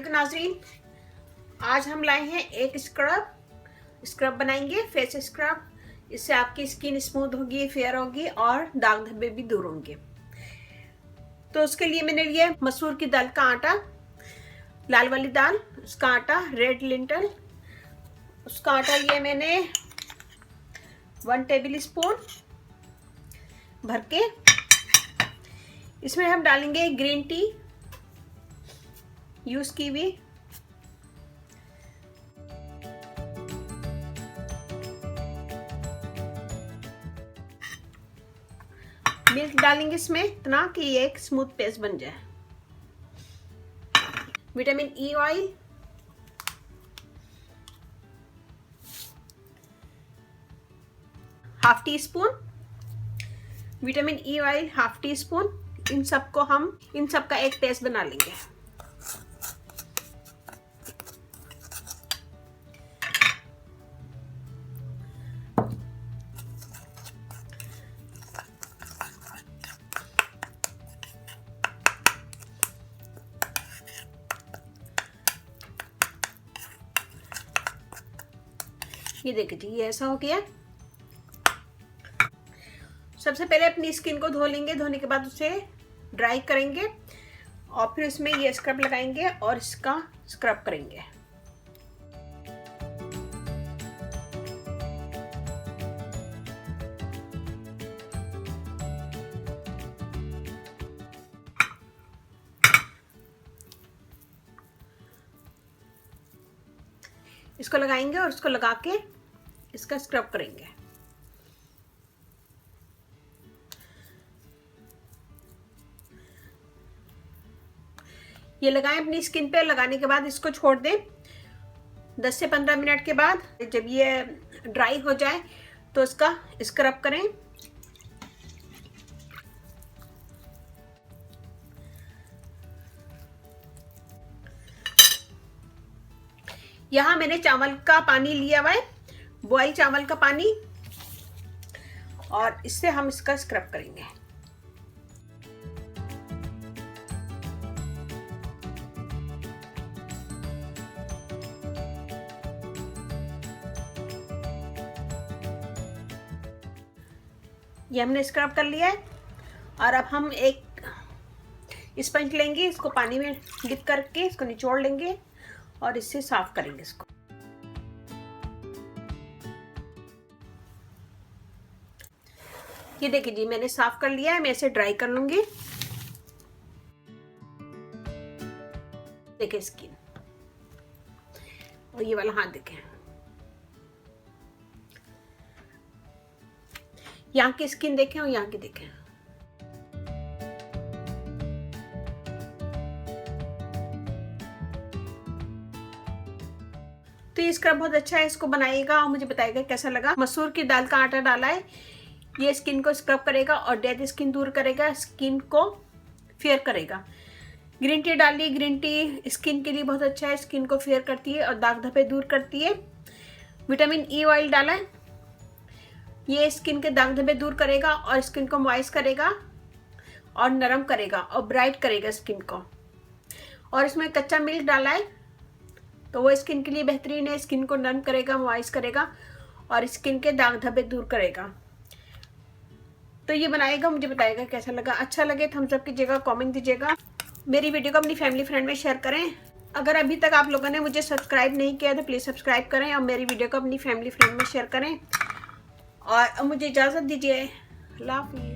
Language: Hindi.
तो नाज़रीन, आज हम लाए हैं एक स्क्रब बनाएंगे, फेस स्क्रब। इससे आपकी स्किन स्मूथ होगी, फेयर होगी और दाग धब्बे भी दूर होंगे। तो उसके लिए मैंने लिया मसूर की दाल का आटा, लाल वाली दाल, उसका आटा, रेड लिंटल, उसका आटा लिया मैंने 1 टेबल स्पून भर के। इसमें हम डालेंगे ग्रीन टी यूज की हुई, मिल्क डालेंगे इसमें इतना कि ये एक स्मूथ पेस्ट बन जाए। Vitamin E oil, half teaspoon, vitamin E oil half teaspoon. इन सबका एक पेस्ट बना लेंगे। ये देखिए जी, ये ऐसा हो गया। सबसे पहले अपनी स्किन को धो लेंगे, धोने के बाद उसे ड्राई करेंगे और फिर इसमें ये स्क्रब लगाएंगे और इसका स्क्रब करेंगे। इसको लगाएंगे और इसको लगा के इसका स्क्रब करेंगे। ये लगाएं अपनी स्किन पे। लगाने के बाद इसको छोड़ दें 10 से 15 मिनट के बाद। जब ये ड्राई हो जाए तो इसका स्क्रब करें। यहाँ मैंने चावल का पानी लिया हुआ है, बॉयल चावल का पानी, और इससे हम इसका स्क्रब करेंगे। ये हमने स्क्रब कर लिया है और अब हम एक स्पंज लेंगे, इसको पानी में डिप करके इसको निचोड़ लेंगे और इससे साफ करेंगे इसको। ये देखिए जी, मैंने साफ कर लिया है। मैं इसे ड्राई कर लूंगी। देखिए स्किन, और ये वाला हाथ देखें, यहाँ की स्किन देखें और यहाँ की देखें। तो ये स्क्रब बहुत अच्छा है, इसको बनाइएगा और मुझे बताइएगा कैसा लगा। मसूर की दाल का आटा डाला है, ये स्किन को स्क्रब करेगा और डेड स्किन दूर करेगा, स्किन को फेयर करेगा। ग्रीन टी डाली, ग्रीन टी स्किन के लिए बहुत अच्छा है, स्किन को फेयर करती है और दाग धब्बे दूर करती है। विटामिन ई ऑयल डाला है, ये स्किन के दाग धब्बे दूर करेगा और स्किन को मॉइस्ट करेगा और नरम करेगा और ब्राइट करेगा स्किन को। और इसमें कच्चा मिल्क डाला है, तो वो स्किन के लिए बेहतरीन है, स्किन को नरम करेगा, मॉइस्ट करेगा और स्किन के दाग धब्बे दूर करेगा। तो ये बनाएगा, मुझे बताएगा कैसा लगा। अच्छा लगे थम्स अप कीजिएगा, कमेंट दीजिएगा। मेरी वीडियो को अपनी फैमिली फ्रेंड में शेयर करें। अगर अभी तक आप लोगों ने मुझे सब्सक्राइब नहीं किया तो प्लीज़ सब्सक्राइब करें और मेरी वीडियो को अपनी फैमिली फ्रेंड में शेयर करें। और मुझे इजाज़त दीजिए। अल्लाह हाफ़िज़।